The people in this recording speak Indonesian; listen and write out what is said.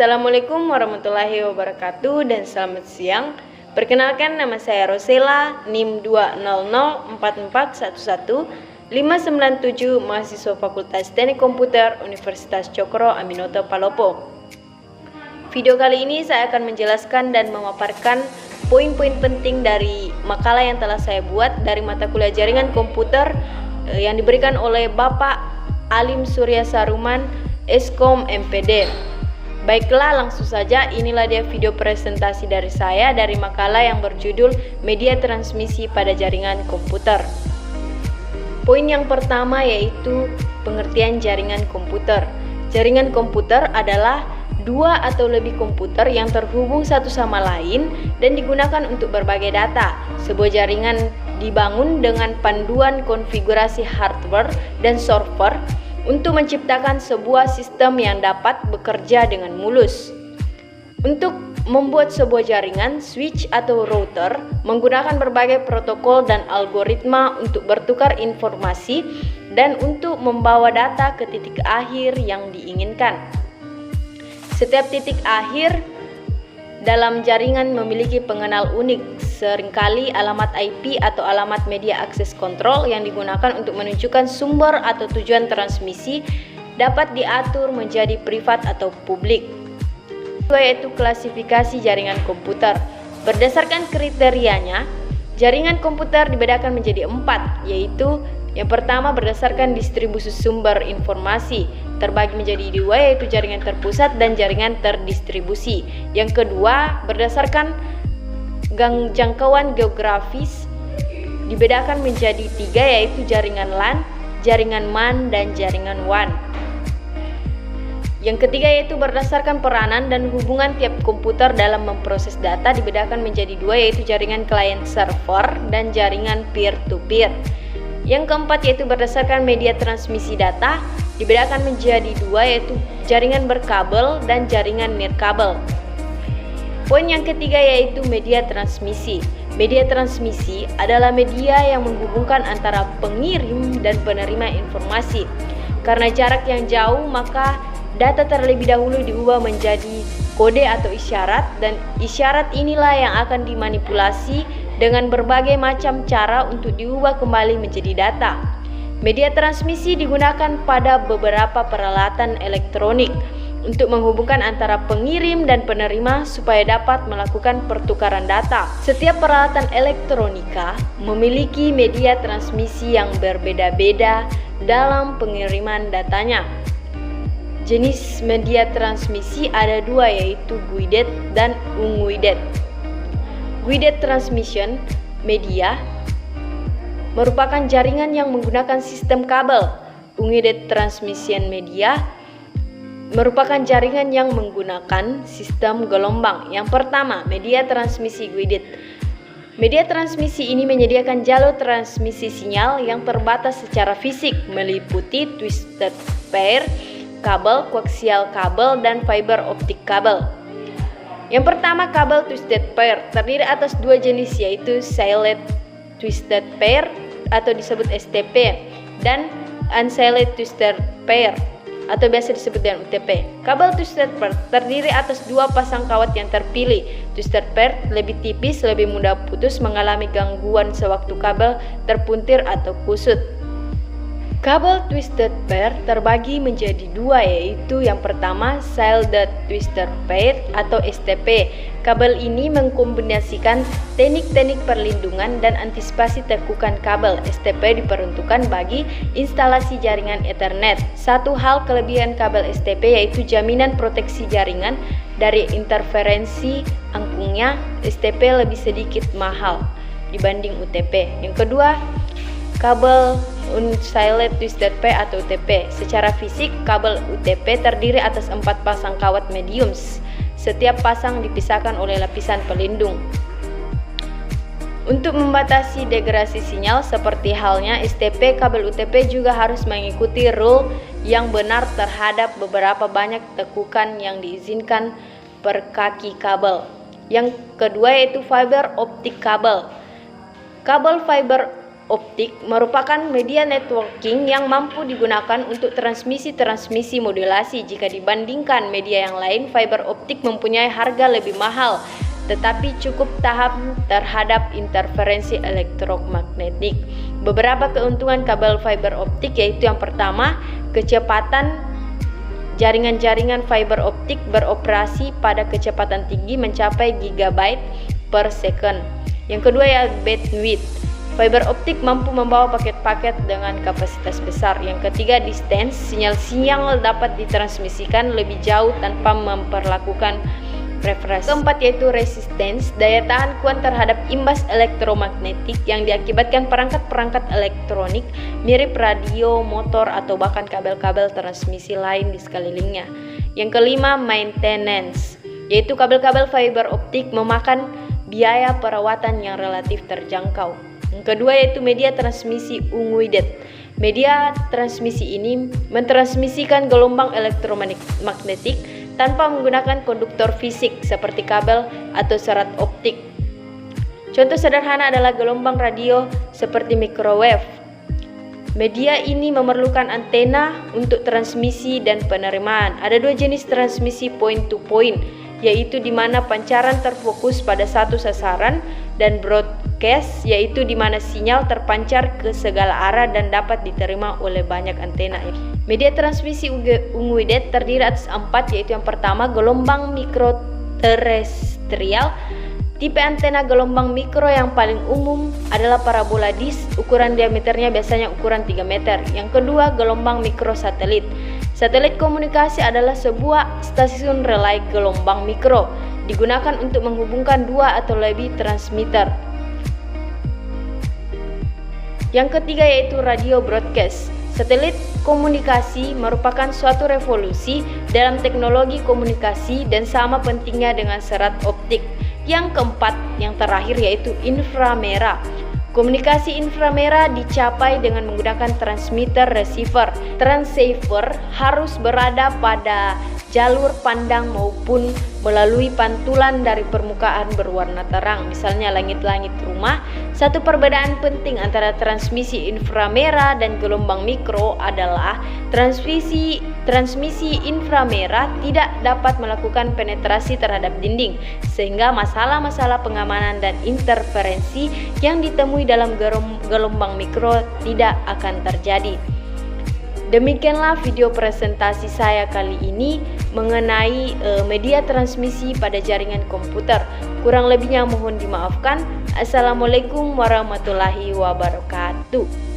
Assalamualaikum warahmatullahi wabarakatuh dan selamat siang. Perkenalkan, nama saya Rosela, NIM 2004411 597, mahasiswa Fakultas Teknik Komputer Universitas Cokro Aminoto Palopo. Video kali ini saya akan menjelaskan dan memaparkan poin-poin penting dari makalah yang telah saya buat dari mata kuliah jaringan komputer yang diberikan oleh Bapak Alim Surya Saruman, Eskom MPD. Baiklah, langsung saja, inilah dia video presentasi dari saya dari makalah yang berjudul Media Transmisi pada Jaringan Komputer. Poin yang pertama yaitu pengertian jaringan komputer. Jaringan komputer adalah dua atau lebih komputer yang terhubung satu sama lain dan digunakan untuk berbagai data. Sebuah jaringan dibangun dengan panduan konfigurasi hardware dan software untuk menciptakan sebuah sistem yang dapat bekerja dengan mulus. Untuk membuat sebuah jaringan, switch atau router menggunakan berbagai protokol dan algoritma untuk bertukar informasi dan untuk membawa data ke titik akhir yang diinginkan. Setiap titik akhir dalam jaringan memiliki pengenal unik, seringkali alamat IP atau alamat media access control yang digunakan untuk menunjukkan sumber atau tujuan transmisi dapat diatur menjadi privat atau publik. Yaitu klasifikasi jaringan komputer. Berdasarkan kriterianya, jaringan komputer dibedakan menjadi 4, yaitu yang pertama berdasarkan distribusi sumber informasi, terbagi menjadi 2, yaitu jaringan terpusat dan jaringan terdistribusi. Yang kedua berdasarkan jangkauan geografis, dibedakan menjadi 3, yaitu jaringan LAN, jaringan MAN, dan jaringan WAN. Yang ketiga yaitu berdasarkan peranan dan hubungan tiap komputer dalam memproses data, dibedakan menjadi 2, yaitu jaringan client server dan jaringan peer-to-peer. Yang keempat yaitu berdasarkan media transmisi data, dibedakan menjadi 2, yaitu jaringan berkabel dan jaringan nirkabel. Poin yang ketiga yaitu media transmisi. Media transmisi adalah media yang menghubungkan antara pengirim dan penerima informasi. Karena jarak yang jauh, maka data terlebih dahulu diubah menjadi kode atau isyarat, dan isyarat inilah yang akan dimanipulasi dengan berbagai macam cara untuk diubah kembali menjadi data. Media transmisi digunakan pada beberapa peralatan elektronik untuk menghubungkan antara pengirim dan penerima supaya dapat melakukan pertukaran data. Setiap peralatan elektronika memiliki media transmisi yang berbeda-beda dalam pengiriman datanya. Jenis media transmisi ada 2, yaitu guided dan unguided. Guided transmission media merupakan jaringan yang menggunakan sistem kabel. Unguided transmission media merupakan jaringan yang menggunakan sistem gelombang. Yang pertama, media transmisi guided. Media transmisi ini menyediakan jalur transmisi sinyal yang terbatas secara fisik, meliputi twisted pair, kabel, koaksial kabel, dan fiber optik kabel. Yang pertama, kabel twisted pair terdiri atas 2 jenis, yaitu silent twisted pair atau disebut STP dan unsilent twisted pair atau biasa disebut dengan UTP. Kabel twisted pair terdiri atas 2 pasang kawat yang terpilih. Twisted pair lebih tipis, lebih mudah putus, mengalami gangguan sewaktu kabel terpuntir atau kusut. Kabel twisted pair terbagi menjadi 2, yaitu yang pertama shielded twisted pair atau STP. Kabel ini mengkombinasikan teknik-teknik perlindungan dan antisipasi tekukan kabel. STP diperuntukkan bagi instalasi jaringan Ethernet. Satu hal kelebihan kabel STP yaitu jaminan proteksi jaringan dari interferensi angkungnya. STP lebih sedikit mahal dibanding UTP. Yang kedua, kabel unsilent twisted pair atau UTP. Secara fisik, kabel UTP terdiri atas 4 pasang kawat medium. Setiap pasang dipisahkan oleh lapisan pelindung. Untuk membatasi degradasi sinyal seperti halnya STP, kabel UTP juga harus mengikuti rule yang benar terhadap beberapa banyak tekukan yang diizinkan per kaki kabel. Yang kedua yaitu fiber optik kabel. Kabel fiber optik merupakan media networking yang mampu digunakan untuk transmisi modulasi. Jika dibandingkan media yang lain, fiber optik mempunyai harga lebih mahal, tetapi cukup tahan terhadap interferensi elektromagnetik. Beberapa keuntungan kabel fiber optik yaitu yang pertama, kecepatan jaringan-jaringan fiber optik beroperasi pada kecepatan tinggi mencapai gigabyte per second. Yang kedua ya bandwidth. Fiber optik mampu membawa paket-paket dengan kapasitas besar. Yang ketiga distance. Sinyal-sinyal dapat ditransmisikan lebih jauh tanpa memperlakukan preferensi. Keempat yaitu resistance, daya tahan kuat terhadap imbas elektromagnetik yang diakibatkan perangkat-perangkat elektronik mirip radio, motor, atau bahkan kabel-kabel transmisi lain di sekelilingnya. Yang kelima maintenance, yaitu kabel-kabel fiber optik memakan biaya perawatan yang relatif terjangkau. Yang kedua yaitu media transmisi unguidet. Media transmisi ini mentransmisikan gelombang elektromagnetik tanpa menggunakan konduktor fisik seperti kabel atau serat optik. Contoh sederhana adalah gelombang radio seperti microwave. Media ini memerlukan antena untuk transmisi dan penerimaan. Ada dua jenis transmisi point to point, yaitu di mana pancaran terfokus pada satu sasaran, dan broadcast, yaitu di mana sinyal terpancar ke segala arah dan dapat diterima oleh banyak antena. Media transmisi unguidet terdiri atas 4, yaitu yang pertama gelombang mikroterestrial. Tipe antena gelombang mikro yang paling umum adalah parabola disk, ukuran diameternya biasanya ukuran 3 meter. Yang kedua gelombang mikrosatelit. Satelit komunikasi adalah sebuah stasiun relay gelombang mikro, digunakan untuk menghubungkan 2 atau lebih transmitter. Yang ketiga yaitu radio broadcast. Satelit komunikasi merupakan suatu revolusi dalam teknologi komunikasi dan sama pentingnya dengan serat optik. Yang keempat, yang terakhir yaitu inframerah. Komunikasi inframerah dicapai dengan menggunakan transmitter receiver. Transceiver harus berada pada jalur pandang maupun melalui pantulan dari permukaan berwarna terang, misalnya langit-langit rumah. Satu perbedaan penting antara transmisi inframerah dan gelombang mikro adalah transmisi inframerah tidak dapat melakukan penetrasi terhadap dinding, sehingga masalah-masalah pengamanan dan interferensi yang ditemui dalam gelombang mikro tidak akan terjadi. Demikianlah video presentasi saya kali ini mengenai media transmisi pada jaringan komputer. Kurang lebihnya mohon dimaafkan. Assalamualaikum warahmatullahi wabarakatuh.